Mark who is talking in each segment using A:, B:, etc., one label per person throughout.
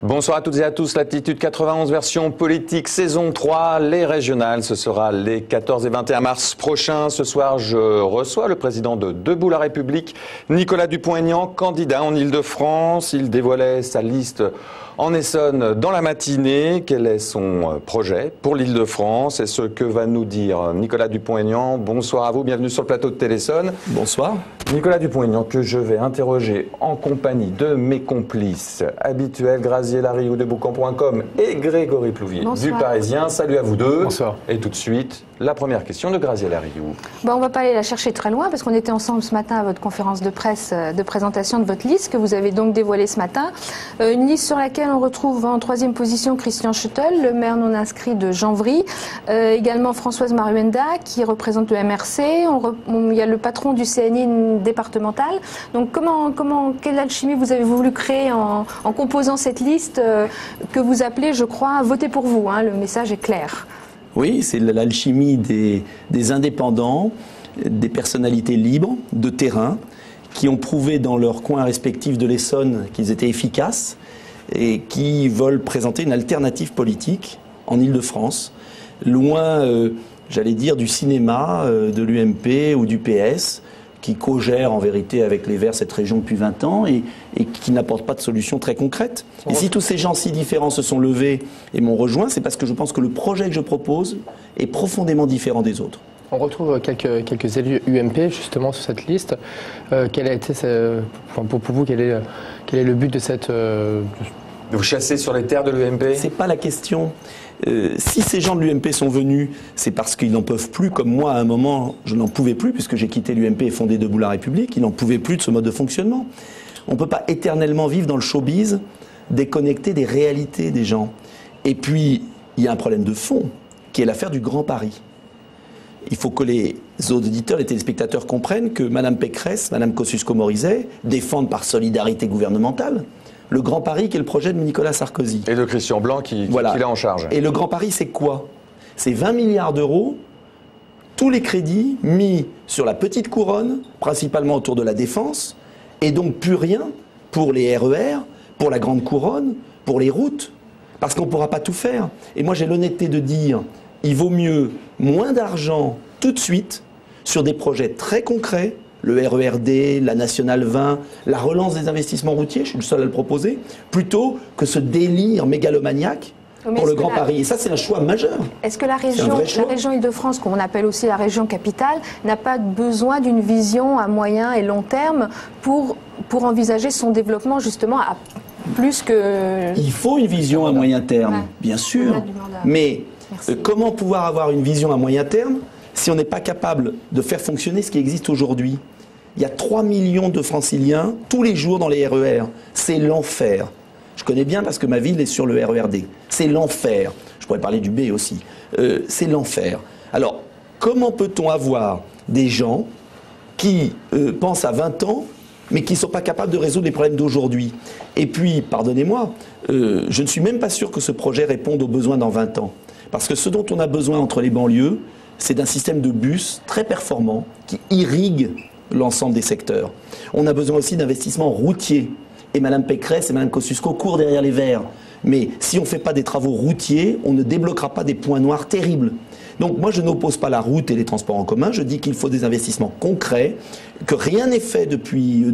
A: Bonsoir à toutes et à tous, Latitude 91 version politique saison 3, les régionales, ce sera les 14 et 21 mars prochains. Ce soir, je reçois le président de Debout la République, Nicolas Dupont-Aignan, candidat en Ile-de-France. Il dévoilait sa liste en Essonne dans la matinée. Quel est son projet pour l'Île-de-France et ce que va nous dire Nicolas Dupont-Aignan? Bonsoir à vous, bienvenue sur le plateau de Télésonne.
B: Bonsoir.
A: Nicolas Dupont-Aignan, que je vais interroger en compagnie de mes complices habituels, Graziella Larriou de Boucan.com et Grégory Plouvier du Parisien. Salut à vous deux.
B: Bonsoir.
A: Et tout de suite, la première question de Graziella Larriou.
C: On ne va pas aller la chercher très loin parce qu'on était ensemble ce matin à votre conférence de presse de présentation de votre liste que vous avez donc dévoilée ce matin. Une liste sur laquelle on retrouve en troisième position Christian Schuttel, le maire non inscrit de Janvry, également Françoise Maruenda qui représente le MRC. Il y a le patron du CNI départemental. Donc quelle alchimie vous avez voulu créer en composant cette liste que vous appelez, je crois, Votez pour vous, hein, le message est clair.
B: Oui, c'est l'alchimie des indépendants, des personnalités libres, de terrain, qui ont prouvé dans leurs coins respectifs de l'Essonne qu'ils étaient efficaces et qui veulent présenter une alternative politique en Île-de-France, loin, j'allais dire, du cinéma, de l'UMP ou du PS, qui co-gère en vérité avec les Verts cette région depuis 20 ans et qui n'apporte pas de solution très concrète. Et si tous ces gens si différents se sont levés et m'ont rejoint, c'est parce que je pense que le projet que je propose est profondément différent des autres.
D: On retrouve quelques élus UMP justement sur cette liste. Quel a été, pour vous, quel est le but de cette...
A: Vous chassez sur les terres de l'UMP?
B: C'est pas la question. Si ces gens de l'UMP sont venus, c'est parce qu'ils n'en peuvent plus, comme moi à un moment, je n'en pouvais plus, puisque j'ai quitté l'UMP et fondé Debout la République, ils n'en pouvaient plus de ce mode de fonctionnement. On ne peut pas éternellement vivre dans le showbiz, déconnecté des réalités des gens. Et puis, il y a un problème de fond, qui est l'affaire du Grand Paris. Il faut que les auditeurs, les téléspectateurs comprennent que Mme Pécresse, Mme Kosciusko-Morizet défendent par solidarité gouvernementale le Grand Paris qui est le projet de Nicolas Sarkozy.
A: Et de Christian Blanc qui est en charge.
B: Et le Grand Paris, c'est quoi? C'est 20 milliards d'euros, tous les crédits mis sur la petite couronne, principalement autour de la défense, et donc plus rien pour les RER, pour la grande couronne, pour les routes, parce qu'on ne pourra pas tout faire. Et moi j'ai l'honnêteté de dire, il vaut mieux moins d'argent tout de suite sur des projets très concrets, le RERD, la Nationale 20, la relance des investissements routiers, je suis le seul à le proposer, plutôt que ce délire mégalomaniaque pour le Grand Paris. Et ça, c'est un choix majeur.
C: Est-ce que la région Île-de-France, qu'on appelle aussi la région capitale, n'a pas besoin d'une vision à moyen et long terme pour envisager son développement justement à plus que...
B: Il faut une vision à moyen terme, bien sûr. Mais comment pouvoir avoir une vision à moyen terme si on n'est pas capable de faire fonctionner ce qui existe aujourd'hui? Il y a 3 millions de franciliens tous les jours dans les RER. C'est l'enfer. Je connais bien parce que ma ville est sur le RERD. C'est l'enfer. Je pourrais parler du B aussi. C'est l'enfer. Alors, comment peut-on avoir des gens qui pensent à 20 ans, mais qui ne sont pas capables de résoudre les problèmes d'aujourd'hui? Et puis, pardonnez-moi, je ne suis même pas sûr que ce projet réponde aux besoins dans 20 ans. Parce que ce dont on a besoin entre les banlieues, c'est d'un système de bus très performant qui irrigue l'ensemble des secteurs. On a besoin aussi d'investissements routiers. Et Mme Pécresse et Mme Kosciusko courent derrière les Verts. Mais si on ne fait pas des travaux routiers, on ne débloquera pas des points noirs terribles. Donc moi, je n'oppose pas la route et les transports en commun. Je dis qu'il faut des investissements concrets, que rien n'est fait depuis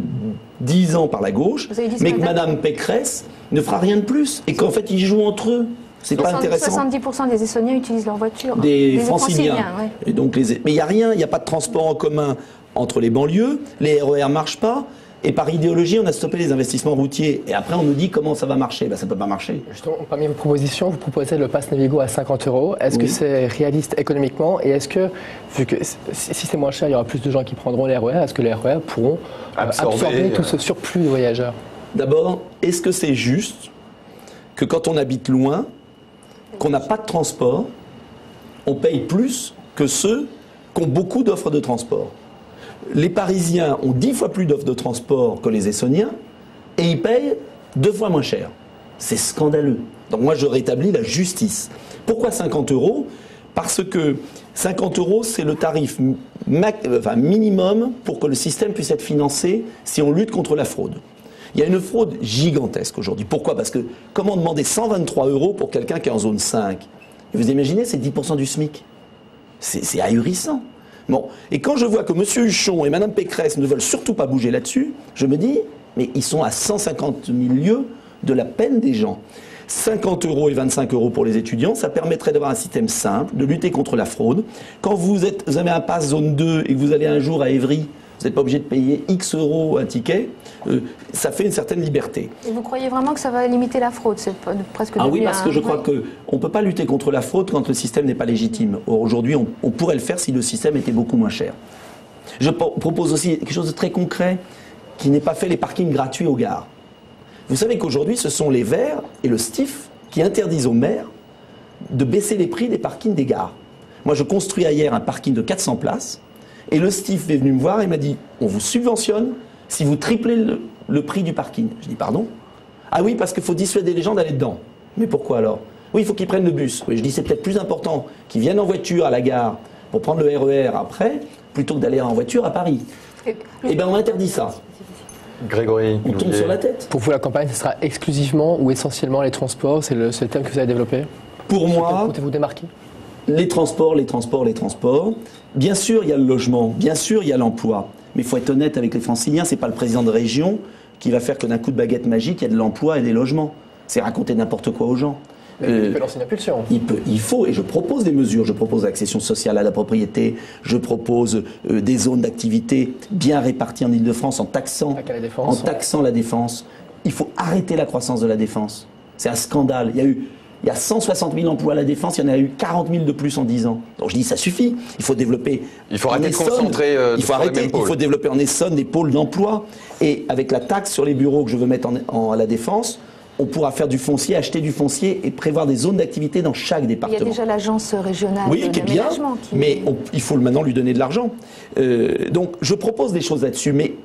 B: 10 ans par la gauche, mais que Mme Pécresse ne fera rien de plus. Et qu'en fait, ils jouent entre eux. C'est pas intéressant.
C: 70% des Essonniens utilisent leur voiture.
B: Des franciliens.
C: Ouais.
B: Et donc mais il n'y a rien, il n'y a pas de transport en commun entre les banlieues, les RER ne marchent pas, et par idéologie, on a stoppé les investissements routiers. Et après, on nous dit comment ça va marcher. Ça ne peut pas marcher.
D: Justement, parmi vos propositions, vous proposez le pass Navigo à 50 €. Est-ce que c'est réaliste économiquement? Et est-ce que, vu que si c'est moins cher, il y aura plus de gens qui prendront les RER, est-ce que les RER pourront absorber tout ce surplus de voyageurs?
B: D'abord, est-ce que c'est juste que quand on habite loin, qu'on n'a pas de transport, on paye plus que ceux qui ont beaucoup d'offres de transport? Les Parisiens ont 10 fois plus d'offres de transport que les Essonniens et ils payent 2 fois moins cher. C'est scandaleux. Donc moi, je rétablis la justice. Pourquoi 50 €? Parce que 50 €, c'est le tarif minimum pour que le système puisse être financé si on lutte contre la fraude. Il y a une fraude gigantesque aujourd'hui. Pourquoi? Parce que comment demander 123 € pour quelqu'un qui est en zone 5? Et vous imaginez, c'est 10% du SMIC. C'est ahurissant. Bon. Et quand je vois que M. Huchon et Mme Pécresse ne veulent surtout pas bouger là-dessus, je me dis, mais ils sont à 150 000 lieues de la peine des gens. 50 € et 25 € pour les étudiants, ça permettrait d'avoir un système simple, de lutter contre la fraude. Quand vous avez un pass zone 2 et que vous allez un jour à Évry, vous n'êtes pas obligé de payer X € un ticket, ça fait une certaine liberté.
C: Et vous croyez vraiment que ça va limiter la fraude? C'est presque
B: oui, parce que je crois qu'on ne peut pas lutter contre la fraude quand le système n'est pas légitime. Or, aujourd'hui, on pourrait le faire si le système était beaucoup moins cher. Je propose aussi quelque chose de très concret, qui n'est pas fait, les parkings gratuits aux gares. Vous savez qu'aujourd'hui, ce sont les Verts et le STIF qui interdisent aux maires de baisser les prix des parkings des gares. Moi, je construis hier un parking de 400 places, et le STIF est venu me voir et m'a dit « On vous subventionne si vous triplez le prix du parking. » Je dis « Pardon ?»« Ah oui, parce qu'il faut dissuader les gens d'aller dedans. » « Mais pourquoi alors ?»« Oui, il faut qu'ils prennent le bus. » Oui, je dis « C'est peut-être plus important qu'ils viennent en voiture à la gare pour prendre le RER après, plutôt que d'aller en voiture à Paris. » Eh bien, on interdit ça.
A: Grégory,
B: on tombe sur la tête.
D: Pour vous, la campagne, ce sera exclusivement ou essentiellement les transports? C'est le thème que vous avez développé?
B: Pour moi,
D: comptez-vous démarquer?
B: Les transports, les transports, les transports. Bien sûr, il y a le logement. Bien sûr, il y a l'emploi. Mais il faut être honnête avec les Franciliens, c'est pas le président de région qui va faire que d'un coup de baguette magique, il y a de l'emploi et des logements. C'est raconter n'importe quoi aux gens.
D: Il peut lancer une impulsion.
B: Il faut, et je propose des mesures. Je propose l'accession sociale à la propriété, je propose des zones d'activité bien réparties en Ile-de-France en taxant la défense. Il faut arrêter la croissance de la défense. C'est un scandale. Il y a 160 000 emplois à la défense, il y en a eu 40 000 de plus en 10 ans. Donc je dis, ça suffit. Il faut développer.
A: Il faut arrêter de concentrer.
B: Il faut développer en Essonne des pôles d'emploi. Et avec la taxe sur les bureaux que je veux mettre à la défense, on pourra faire du foncier, acheter du foncier et prévoir des zones d'activité dans chaque département.
C: Il y a déjà l'agence régionale de l'aménagement.
B: Mais il faut maintenant lui donner de l'argent. Donc je propose des choses là-dessus. Mais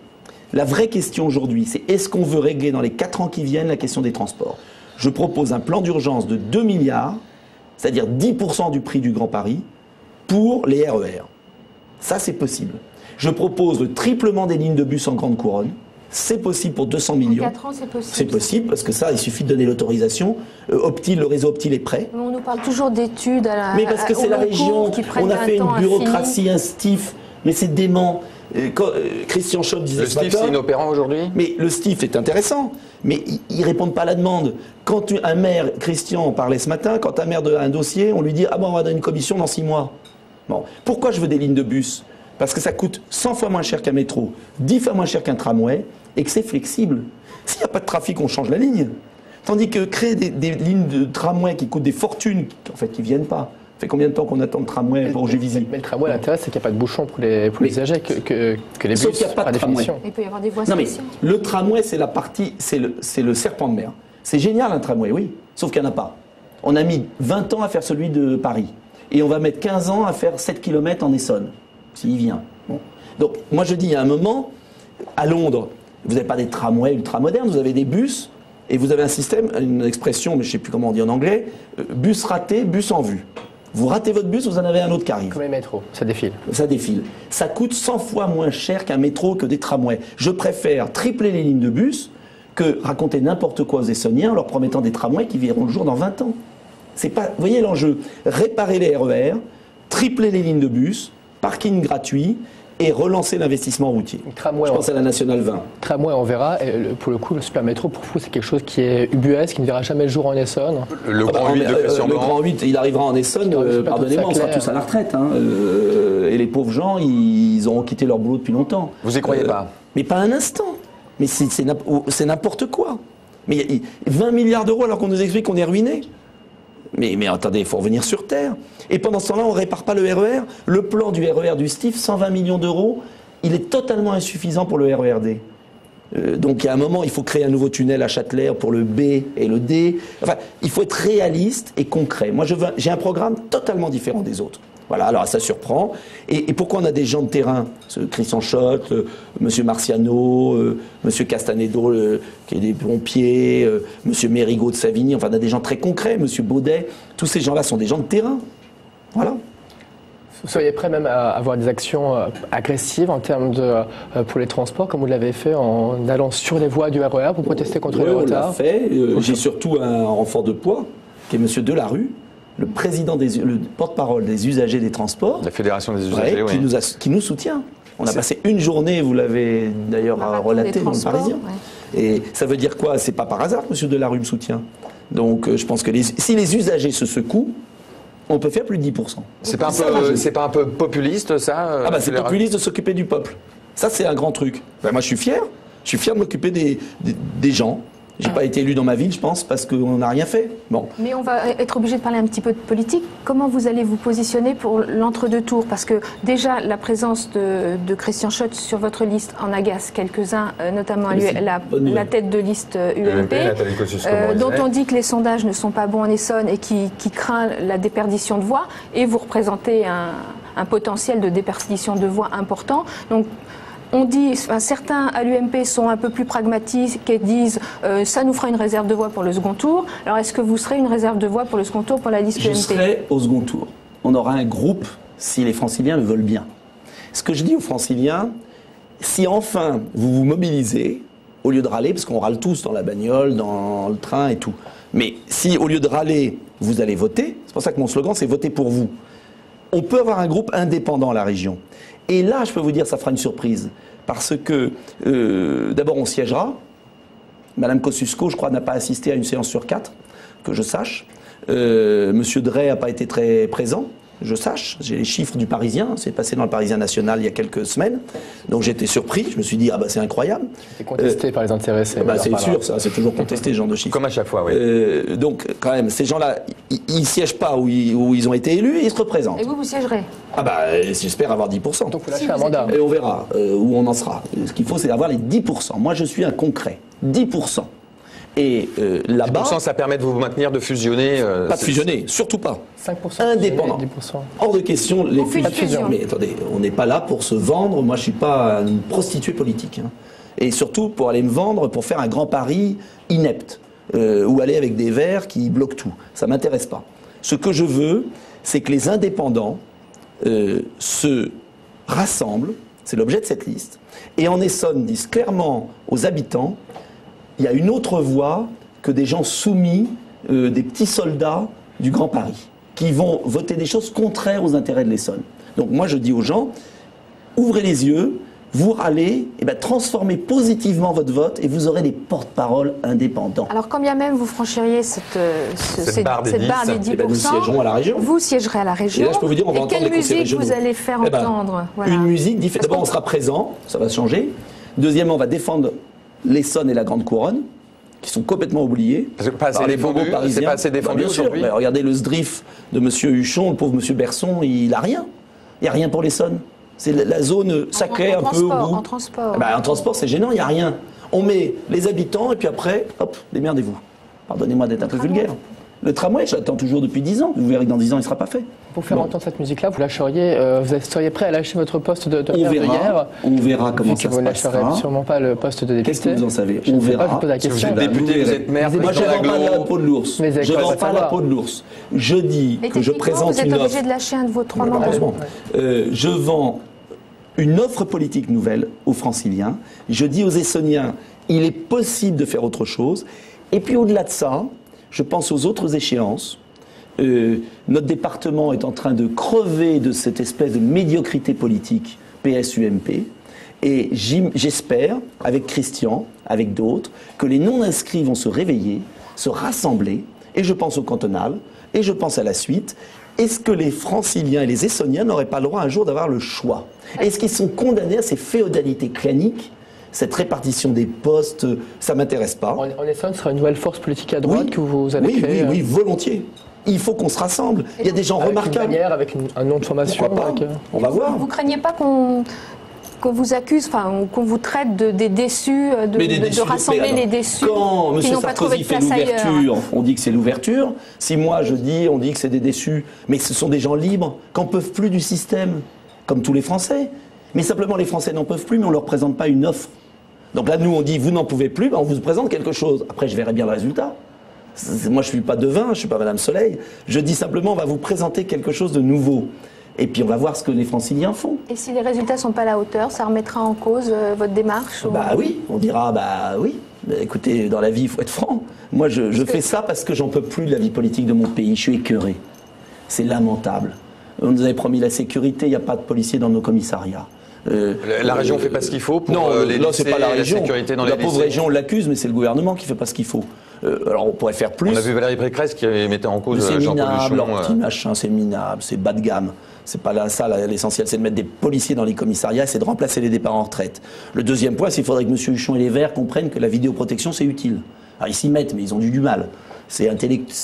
B: la vraie question aujourd'hui, c'est est-ce qu'on veut régler dans les 4 ans qui viennent la question des transports? Je propose un plan d'urgence de 2 milliards, c'est-à-dire 10% du prix du Grand Paris, pour les RER. Ça, c'est possible. Je propose le triplement des lignes de bus en grande couronne. C'est possible pour 200 millions.
C: En 4 ans, c'est possible.
B: C'est possible parce que ça, il suffit de donner l'autorisation. Le réseau Optile est prêt.
C: Mais on nous parle toujours d'études à la.
B: Mais parce que c'est la région. On a fait une bureaucratie, un STIF. Mais c'est dément. Christian Schott disait
A: le STIF, c'est inopérant aujourd'hui?
B: Mais le STIF est intéressant, mais ils ne répondent pas à la demande. Quand un maire, Christian en parlait ce matin, quand un maire a un dossier, on lui dit « Ah bon, on va donner une commission dans 6 mois. » Bon. Pourquoi je veux des lignes de bus? Parce que ça coûte 100 fois moins cher qu'un métro, 10 fois moins cher qu'un tramway, et que c'est flexible. S'il n'y a pas de trafic, on change la ligne. Tandis que créer des lignes de tramway qui coûtent des fortunes, en fait, qui ne viennent pas. Ça fait combien de temps qu'on attend le tramway pour Juvisy?
D: Mais le tramway, l'intérêt, c'est qu'il n'y a pas de bouchon pour les usagers, que les bus,
B: sauf qu'il n'y a pas de tramway.
C: Il peut y avoir des voies
B: spéciales.
C: Non,
B: mais le tramway, c'est la partie, c'est le serpent de mer. C'est génial un tramway, oui, sauf qu'il n'y en a pas. On a mis 20 ans à faire celui de Paris. Et on va mettre 15 ans à faire 7 km en Essonne, s'il vient. Bon. Donc, moi je dis, il y a un moment, à Londres, vous n'avez pas des tramways ultramodernes, vous avez des bus, et vous avez un système, une expression, mais je ne sais plus comment on dit en anglais, bus raté, bus en vue. Vous ratez votre bus, vous en avez un autre qui arrive.
D: Comme les métros, ça défile.
B: Ça défile. Ça coûte 100 fois moins cher qu'un métro, que des tramways. Je préfère tripler les lignes de bus que raconter n'importe quoi aux Essonniens en leur promettant des tramways qui verront le jour dans 20 ans. C'est pas, vous voyez l'enjeu, réparer les RER, tripler les lignes de bus, parking gratuit et relancer l'investissement routier. Je pense à la Nationale 20.
D: Tramway, on verra. Et pour le coup, le super métro, pour vous, c'est quelque chose qui est ubuesque, qui ne verra jamais le jour en Essonne.
A: Le Grand 8 de Christian Blanc.
B: Le Grand 8, il arrivera en Essonne, pardonnez-moi, on sera tous à la retraite. Hein, et les pauvres gens, ils auront quitté leur boulot depuis longtemps.
A: Vous y croyez pas?
B: Mais pas un instant. Mais c'est n'importe quoi. Mais 20 milliards d'euros alors qu'on nous explique qu'on est ruiné. Mais attendez, il faut revenir sur Terre. Et pendant ce temps-là, on ne répare pas le RER. Le plan du RER du STIF, 120 millions d'euros, il est totalement insuffisant pour le RERD. Donc à un moment, il faut créer un nouveau tunnel à Châtelet pour le B et le D. Enfin, il faut être réaliste et concret. Moi, j'ai un programme totalement différent des autres. Voilà, alors ça surprend. Et pourquoi on a des gens de terrain, Christian Schott, M. Marciano, M. Castanedo, qui est des pompiers, M. Mérigot de Savigny, enfin on a des gens très concrets, M. Baudet, tous ces gens-là sont des gens de terrain. Voilà.
D: Vous seriez prêt même à avoir des actions agressives en termes pour les transports, comme vous l'avez fait en allant sur les voies du RER pour protester contre les retards?
B: On l'a fait. J'ai surtout un renfort de poids, qui est M. Delarue, le porte-parole des usagers des transports.
A: La Fédération des usagers, oui.
B: Qui nous soutient. On a passé une journée, vous l'avez d'ailleurs relaté dans le Parisien. Ouais. Et ça veut dire quoi? C'est pas par hasard que M. Delarue me soutient. Donc je pense que si les usagers se secouent, on peut faire plus de 10%.
A: C'est pas un peu populiste, ça?
B: C'est populiste de s'occuper du peuple. Ça, c'est un grand truc. Moi, je suis fier. Je suis fier de m'occuper des gens. J'ai pas été élu dans ma ville, je pense, parce qu'on n'a rien fait. Bon.
C: Mais on va être obligé de parler un petit peu de politique. Comment vous allez vous positionner pour l'entre-deux tours? Parce que déjà, la présence de Christian Schott sur votre liste en agace quelques-uns, notamment la tête de liste UMP, dont on dit que les sondages ne sont pas bons en Essonne et qui craint la déperdition de voix. Et vous représentez un potentiel de déperdition de voix important. Donc, on dit, certains à l'UMP sont un peu plus pragmatiques et disent ça nous fera une réserve de voix pour le second tour. Alors est-ce que vous serez une réserve de voix pour le second tour pour la liste UMP?
B: Je serai au second tour. On aura un groupe si les franciliens le veulent bien. Ce que je dis aux franciliens, si enfin vous vous mobilisez, au lieu de râler, parce qu'on râle tous dans la bagnole, dans le train et tout, mais si au lieu de râler, vous allez voter, c'est pour ça que mon slogan c'est voter pour vous. On peut avoir un groupe indépendant à la région. Et là, je peux vous dire, ça fera une surprise. Parce que, d'abord, on siégera. Madame Kosciusko, je crois, n'a pas assisté à une séance sur 4, que je sache. Monsieur Drey n'a pas été très présent, je sache. J'ai les chiffres du Parisien. C'est passé dans le Parisien national il y a quelques semaines. Donc j'étais surpris. Je me suis dit, c'est incroyable.
D: C'est contesté par les intéressés.
B: C'est sûr, ça. C'est toujours contesté, ce genre de chiffres.
A: Comme à chaque fois, oui.
B: Donc, quand même, ces gens-là, ils ne siègent pas où ils ont été élus et ils se représentent.
C: Et vous siégerez?
B: J'espère avoir 10%.
D: Donc vous lâchez un mandat.
B: Et on verra où on en sera. Ce qu'il faut, c'est avoir les 10%. Moi, je suis un concret. 10%. Et là-bas...
A: 10%, ça permet de vous maintenir, de fusionner.
B: Pas de fusionner, surtout pas.
D: 5%.
B: Indépendant.
D: 10%.
B: Hors de question les fusions. Mais attendez, on n'est pas là pour se vendre. Moi, je ne suis pas une prostituée politique. Et surtout pour aller me vendre, pour faire un grand pari inepte. Ou aller avec des verts qui bloquent tout. Ça ne m'intéresse pas. Ce que je veux, c'est que les indépendants se rassemblent. C'est l'objet de cette liste. Et en Essonne, disent clairement aux habitants, il y a une autre voie que des gens soumis, des petits soldats du Grand Paris, qui vont voter des choses contraires aux intérêts de l'Essonne. Donc moi je dis aux gens, ouvrez les yeux, vous râlez, transformez positivement votre vote et vous aurez des porte-paroles indépendants.
C: Alors quand bien même vous franchiriez cette barre des 10%,
B: nous siégerons à la région.
C: Vous siégerez à la région.
B: Et là je peux vous dire, on va entendre les conseils régionaux.
C: Quelle musique vous allez faire entendre?
B: Une musique différente. D'abord on sera présent, ça va changer. Deuxièmement, on va défendre l'Essonne et la Grande Couronne, qui sont complètement oubliés.
A: C'est pas assez défendu, c'est pas assez défendu aujourd'hui.
B: Regardez le SDRIF de M. Huchon, le pauvre M. Berson, il n'a rien. Il n'y a rien pour l'Essonne. C'est la zone sacrée un peu au bout.
C: En transport.
B: En transport, c'est gênant, il n'y a rien. On met les habitants et puis après, hop, démerdez-vous. Pardonnez-moi d'être un peu vulgaire. Le tramway, j'attends toujours depuis 10 ans. Vous verrez que dans 10 ans, il ne sera pas fait.
D: Pour faire entendre cette musique-là, vous seriez prêt à lâcher votre poste de maire de Hyères?
B: On verra comment ça se passera.
D: Vous ne lâcherez sûrement pas le poste de député.
B: Qu'est-ce que vous en savez? On verra.
D: Je pose la question.
A: Vous êtes député, vous êtes maire.
B: Moi, je ne vends pas la peau de l'ours. Je ne vends pas la peau de l'ours. Je dis que je présente une offre.
C: Vous êtes obligé de lâcher un de vos 3 mandats.
B: Je vends une offre politique nouvelle aux Franciliens. Je dis aux Essonniens, il est possible de faire autre chose. Et puis au-delà de ça, je pense aux autres échéances. Notre département est en train de crever de cette espèce de médiocrité politique PS-UMP. Et j'espère, avec Christian, avec d'autres, que les non-inscrits vont se réveiller, se rassembler. Et je pense au cantonal, et je pense à la suite. Est-ce que les Franciliens et les Essonniens n'auraient pas le droit un jour d'avoir le choix? Est-ce qu'ils sont condamnés à ces féodalités claniques? Cette répartition des postes, ça ne m'intéresse pas.
D: En Essonne, ce sera une nouvelle force politique à droite que vous allez créer?
B: Oui, volontiez. Il faut qu'on se rassemble. Il y a des gens remarquables.
D: Une bannière, avec un nom de formation.
B: On va voir.
C: Vous ne craignez pas qu'on vous accuse, qu'on vous traite des déçus, de rassembler les déçus
B: quand
C: qui n'ont pas trouvé de place ailleurs?
B: On dit que c'est l'ouverture. Si moi je dis, on dit que c'est des déçus. Mais ce sont des gens libres, qui n'en peuvent plus du système, comme tous les Français. Mais simplement, les Français n'en peuvent plus, mais on ne leur présente pas une offre. Donc là, nous, on dit, vous n'en pouvez plus, on vous présente quelque chose. Après, je verrai bien le résultat. Moi, je ne suis pas devin, je ne suis pas Madame Soleil. Je dis simplement, on va vous présenter quelque chose de nouveau. Et puis on va voir ce que les Franciliens font.
C: Et si les résultats ne sont pas à la hauteur, ça remettra en cause votre démarche
B: Bah oui, on dira oui. Bah, écoutez, dans la vie, il faut être franc. Moi, je fais ça parce que j'en peux plus de la vie politique de mon pays. Je suis écœuré. C'est lamentable. On nous avait promis la sécurité, il n'y a pas de policiers dans nos commissariats.
A: La région ne fait pas ce qu'il faut pour les
B: là, c'est pas la région.
A: sécurité dans les lycées.
B: La pauvre région, on l'accuse, mais c'est le gouvernement qui ne fait pas ce qu'il faut. Alors on pourrait faire plus.
A: On a vu Valérie Pécresse qui mettait en cause Jean-Paul
B: minable,
A: Huchon.
B: leur petit machin, c'est minable, c'est bas de gamme. C'est pas là, ça, l'essentiel, c'est de mettre des policiers dans les commissariats, c'est de remplacer les départs en retraite. Le deuxième point, c'est qu'il faudrait que M. Huchon et les Verts comprennent que la vidéoprotection, c'est utile. Alors ils s'y mettent, mais ils ont du mal. C'est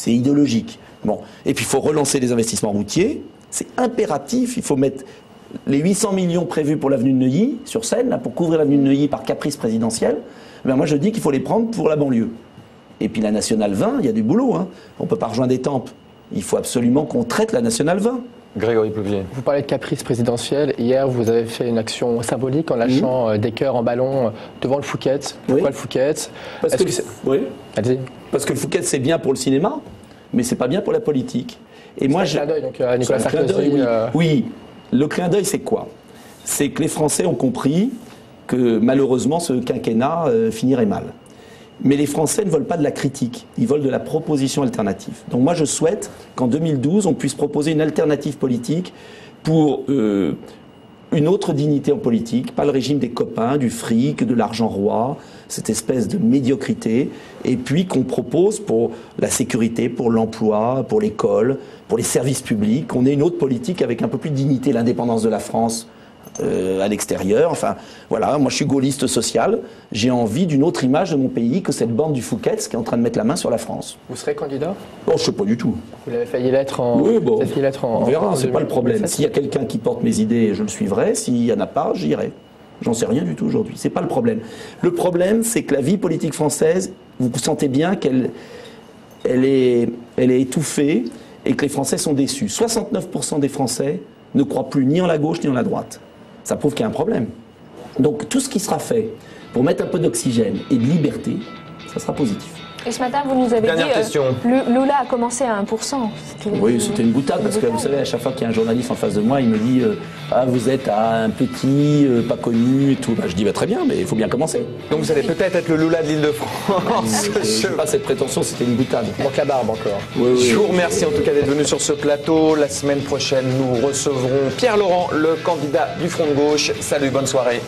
B: idéologique. Bon. Et puis il faut relancer les investissements routiers. C'est impératif, il faut mettre les 800 millions prévus pour l'avenue de Neuilly, sur Seine, là, pour couvrir l'avenue de Neuilly par caprice présidentiel. Ben moi je dis qu'il faut les prendre pour la banlieue. Et puis la Nationale 20, il y a du boulot. Hein. On ne peut pas rejoindre des tempes. Il faut absolument qu'on traite la Nationale 20.
A: Grégory Plouvier.
D: Vous parlez de caprice présidentiel. Hier, vous avez fait une action symbolique en lâchant des cœurs en ballon devant le Fouquet. Pourquoi le Fouquet?
B: Parce que le Fouquet, c'est bien pour le cinéma, mais c'est pas bien pour la politique. Et moi,
D: c'est un clin d'œil, donc Nicolas Sarkozy.
B: Oui, le clin d'œil, c'est quoi? C'est que les Français ont compris que malheureusement, ce quinquennat finirait mal. Mais les Français ne veulent pas de la critique, ils veulent de la proposition alternative. Donc moi je souhaite qu'en 2012, on puisse proposer une alternative politique pour une autre dignité en politique, pas le régime des copains, du fric, de l'argent roi, cette espèce de médiocrité, et puis qu'on propose pour la sécurité, pour l'emploi, pour l'école, pour les services publics, qu'on ait une autre politique avec un peu plus de dignité, l'indépendance de la France à l'extérieur. Enfin, voilà, moi je suis gaulliste social, j'ai envie d'une autre image de mon pays que cette bande du Fouquet qui est en train de mettre la main sur la France.
D: Vous serez candidat?
B: Oh, je ne sais pas du tout.
D: Vous l'avez failli l'être en...
B: Oui, bon, on verra, c'est pas le problème.
D: 2007.
B: S'il y a quelqu'un qui porte mes idées, je le suivrai. S'il n'y en a pas, j'irai. J'en sais rien du tout aujourd'hui. C'est pas le problème. Le problème, c'est que la vie politique française, vous sentez bien qu'elle est étouffée et que les Français sont déçus. 69% des Français ne croient plus ni en la gauche ni en la droite. Ça prouve qu'il y a un problème. Donc tout ce qui sera fait pour mettre un peu d'oxygène et de liberté, ça sera positif.
C: Et ce matin, vous nous avez dit Lula a commencé à 1%.
B: Oui, c'était une boutade, parce que vous savez, à chaque fois qu'il y a un journaliste en face de moi, il me dit vous êtes à un petit, pas connu et tout. Bah, je dis très bien, mais il faut bien commencer.
A: Donc vous allez peut-être être le Lula de l'Île-de-France.
B: Je n'ai pas cette prétention, c'était une boutade.
D: Il manque la barbe encore.
B: Oui.
A: Je vous remercie en tout cas d'être venu sur ce plateau. La semaine prochaine, nous recevrons Pierre Laurent, le candidat du Front de gauche. Salut, bonne soirée.